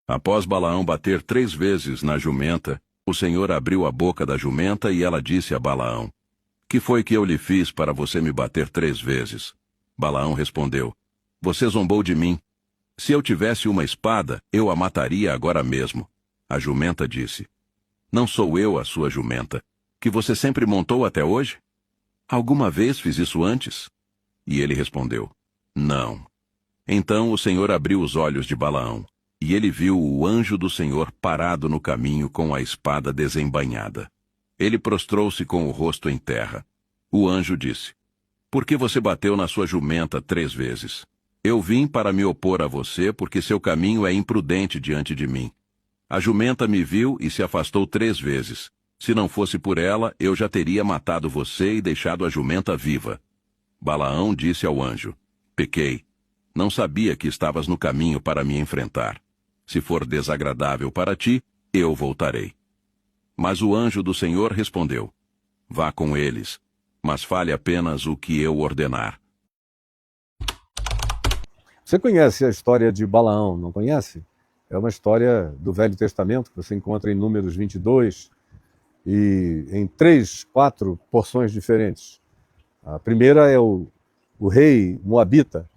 Após Balaão bater 3 vezes na jumenta, o Senhor abriu a boca da jumenta e ela disse a Balaão: Que foi que eu lhe fiz para você me bater 3 vezes? Balaão respondeu: Você zombou de mim. Se eu tivesse uma espada, eu a mataria agora mesmo. A jumenta disse: Não sou eu a sua jumenta, que você sempre montou até hoje? Alguma vez fiz isso antes? E ele respondeu: Não. Então o Senhor abriu os olhos de Balaão, e ele viu o anjo do Senhor parado no caminho com a espada desembainhada. Ele prostrou-se com o rosto em terra. O anjo disse: Por que você bateu na sua jumenta 3 vezes? Eu vim para me opor a você, porque seu caminho é imprudente diante de mim. A jumenta me viu e se afastou 3 vezes. Se não fosse por ela, eu já teria matado você e deixado a jumenta viva. Balaão disse ao anjo: Pequei. Não sabia que estavas no caminho para me enfrentar. Se for desagradável para ti, eu voltarei. Mas o anjo do Senhor respondeu: Vá com eles, mas fale apenas o que eu ordenar. Você conhece a história de Balaão, não conhece? É uma história do Velho Testamento que você encontra em Números 22 e em 3, 4 porções diferentes. A primeira é o rei Moabita,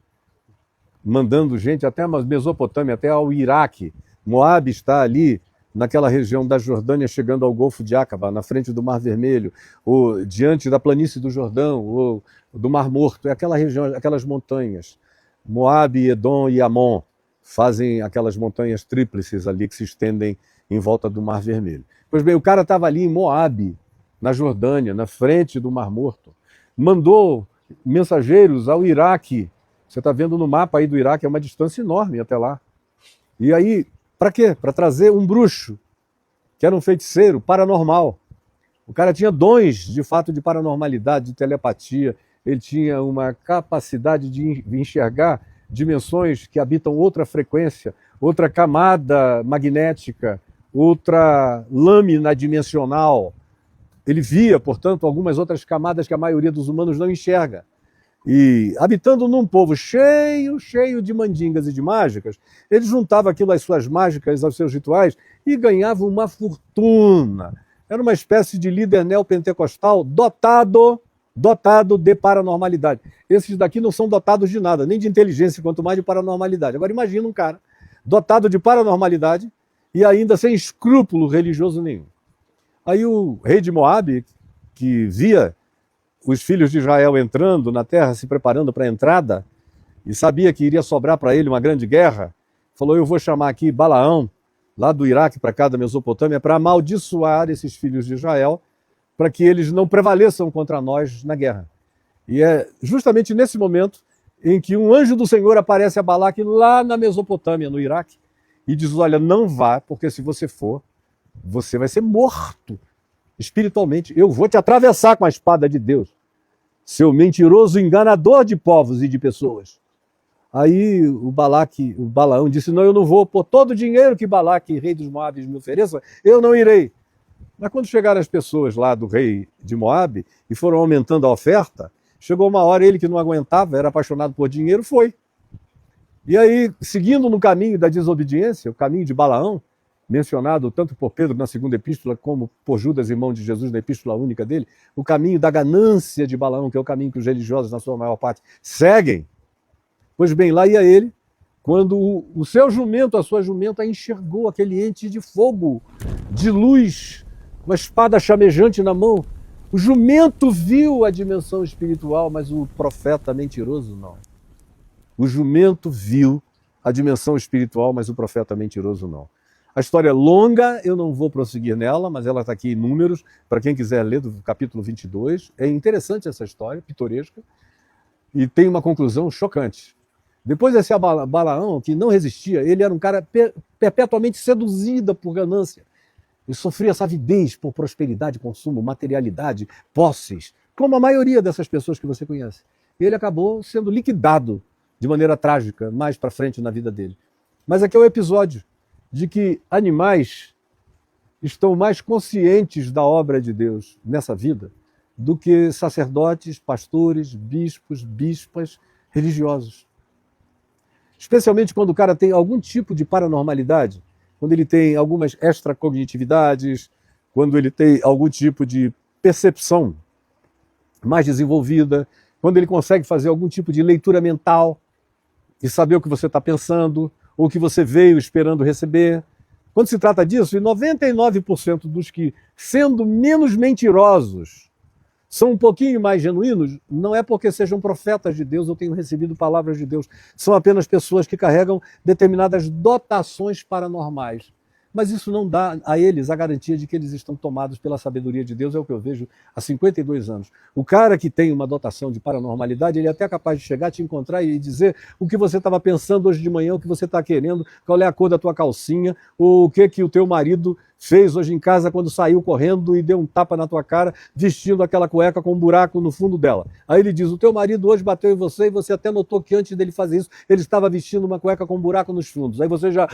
mandando gente até a Mesopotâmia, até ao Iraque. Moabe está ali, naquela região da Jordânia, chegando ao Golfo de Acaba, na frente do Mar Vermelho, ou diante da planície do Jordão, ou do Mar Morto, é aquela região, aquelas montanhas. Moabe, Edom e Amon fazem aquelas montanhas tríplices ali que se estendem em volta do Mar Vermelho. Pois bem, o cara estava ali em Moabe, na Jordânia, na frente do Mar Morto. Mandou mensageiros ao Iraque. Você está vendo no mapa aí do Iraque, é uma distância enorme até lá. E aí, para quê? Para trazer um bruxo, que era um feiticeiro paranormal. O cara tinha dons, de fato, de paranormalidade, de telepatia. Ele tinha uma capacidade de enxergar dimensões que habitam outra frequência, outra camada magnética, outra lâmina dimensional. Ele via, portanto, algumas outras camadas que a maioria dos humanos não enxerga. E habitando num povo cheio de mandingas e de mágicas, ele juntava aquilo às suas mágicas, aos seus rituais e ganhava uma fortuna. Era uma espécie de líder neopentecostal dotado de paranormalidade. Esses daqui não são dotados de nada, nem de inteligência, quanto mais de paranormalidade. Agora imagina um cara dotado de paranormalidade e ainda sem escrúpulo religioso nenhum. Aí o rei de Moabe, que via os filhos de Israel entrando na terra, se preparando para a entrada, e sabia que iria sobrar para ele uma grande guerra, falou: eu vou chamar aqui Balaão, lá do Iraque para cá da Mesopotâmia, para amaldiçoar esses filhos de Israel, para que eles não prevaleçam contra nós na guerra. E é justamente nesse momento em que um anjo do Senhor aparece a Balaque lá na Mesopotâmia, no Iraque, e diz: olha, não vá, porque se você for, você vai ser morto espiritualmente. Eu vou te atravessar com a espada de Deus, seu mentiroso enganador de povos e de pessoas. Aí o Balaão disse: não, eu não vou, por todo o dinheiro que Balaque, rei dos Moabes, me ofereça, eu não irei. Mas quando chegaram as pessoas lá do rei de Moabe e foram aumentando a oferta, chegou uma hora, ele que não aguentava, era apaixonado por dinheiro, foi. E aí, seguindo no caminho da desobediência, o caminho de Balaão, mencionado tanto por Pedro na segunda epístola, como por Judas, irmão de Jesus, na epístola única dele, o caminho da ganância de Balaão, que é o caminho que os religiosos, na sua maior parte, seguem. Pois bem, lá ia ele, quando o seu jumento, a sua jumenta, enxergou aquele ente de fogo, de luz, uma espada chamejante na mão. O jumento viu a dimensão espiritual, mas o profeta mentiroso não. O jumento viu a dimensão espiritual, mas o profeta mentiroso não. A história é longa, eu não vou prosseguir nela, mas ela está aqui em Números, para quem quiser ler do capítulo 22. É interessante essa história, pitoresca, e tem uma conclusão chocante. Depois desse Balaão, que não resistia, ele era um cara perpetuamente seduzido por ganância. Ele sofria essa avidez por prosperidade, consumo, materialidade, posses, como a maioria dessas pessoas que você conhece. E ele acabou sendo liquidado de maneira trágica, mais para frente na vida dele. Mas aqui é o episódio de que animais estão mais conscientes da obra de Deus nessa vida do que sacerdotes, pastores, bispos, bispas, religiosos. Especialmente quando o cara tem algum tipo de paranormalidade, quando ele tem algumas extracognitividades, quando ele tem algum tipo de percepção mais desenvolvida, quando ele consegue fazer algum tipo de leitura mental e saber o que você está pensando, ou o que você veio esperando receber. Quando se trata disso, e 99% dos que, sendo menos mentirosos, são um pouquinho mais genuínos, não é porque sejam profetas de Deus ou tenham recebido palavras de Deus. São apenas pessoas que carregam determinadas dotações paranormais. Mas isso não dá a eles a garantia de que eles estão tomados pela sabedoria de Deus, é o que eu vejo há 52 anos. O cara que tem uma dotação de paranormalidade, ele é até capaz de chegar, te encontrar e dizer o que você estava pensando hoje de manhã, o que você está querendo, qual é a cor da tua calcinha, o que o teu marido fez hoje em casa quando saiu correndo e deu um tapa na tua cara, vestindo aquela cueca com um buraco no fundo dela. Aí ele diz, o teu marido hoje bateu em você e você até notou que antes dele fazer isso, ele estava vestindo uma cueca com um buraco nos fundos. Aí você já,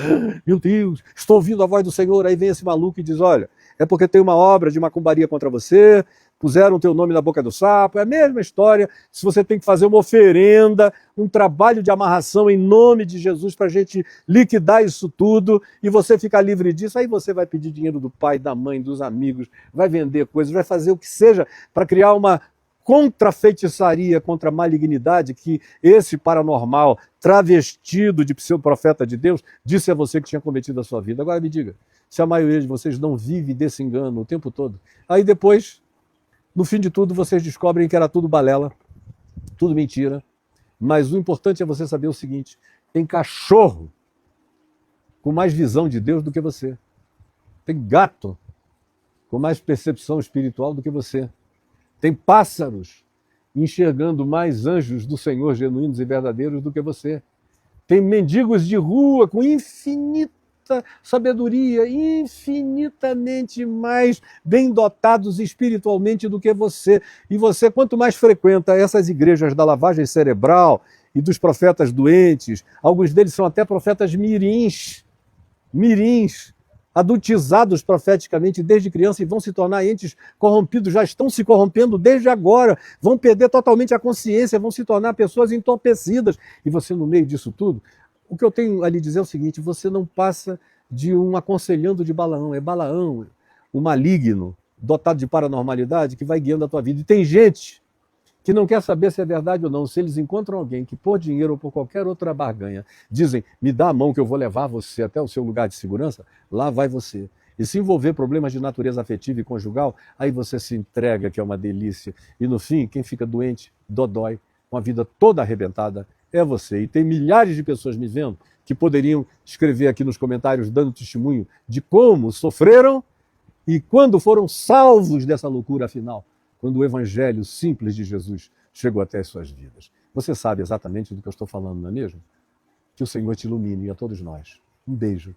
meu Deus, estou ouvindo a voz do Senhor. Aí vem esse maluco e diz, olha, é porque tem uma obra de macumbaria contra você, puseram o teu nome na boca do sapo, é a mesma história. Se você tem que fazer uma oferenda, um trabalho de amarração em nome de Jesus para a gente liquidar isso tudo e você ficar livre disso, aí você vai pedir dinheiro do pai, da mãe, dos amigos, vai vender coisas, vai fazer o que seja para criar uma contra-feitiçaria, contra a malignidade que esse paranormal travestido de pseudo-profeta de Deus disse a você que tinha cometido a sua vida. Agora me diga, se a maioria de vocês não vive desse engano o tempo todo, aí depois, no fim de tudo, vocês descobrem que era tudo balela, tudo mentira, mas o importante é você saber o seguinte, tem cachorro com mais visão de Deus do que você, tem gato com mais percepção espiritual do que você, tem pássaros enxergando mais anjos do Senhor genuínos e verdadeiros do que você. Tem mendigos de rua com infinita sabedoria, infinitamente mais bem dotados espiritualmente do que você. E você, quanto mais frequenta essas igrejas da lavagem cerebral e dos profetas doentes, alguns deles são até profetas mirins, adultizados profeticamente desde criança e vão se tornar entes corrompidos, já estão se corrompendo desde agora, vão perder totalmente a consciência, vão se tornar pessoas entorpecidas. E você, no meio disso tudo, o que eu tenho a lhe dizer é o seguinte, você não passa de um aconselhando de Balaão, é Balaão, o maligno, dotado de paranormalidade, que vai guiando a tua vida. E tem gente que não quer saber se é verdade ou não. Se eles encontram alguém que por dinheiro ou por qualquer outra barganha dizem, me dá a mão que eu vou levar você até o seu lugar de segurança, lá vai você. E se envolver problemas de natureza afetiva e conjugal, aí você se entrega, que é uma delícia. E no fim, quem fica doente, dodói, com a vida toda arrebentada, é você. E tem milhares de pessoas me vendo que poderiam escrever aqui nos comentários dando testemunho de como sofreram e quando foram salvos dessa loucura final. Quando o evangelho simples de Jesus chegou até as suas vidas. Você sabe exatamente do que eu estou falando, não é mesmo? Que o Senhor te ilumine e a todos nós. Um beijo.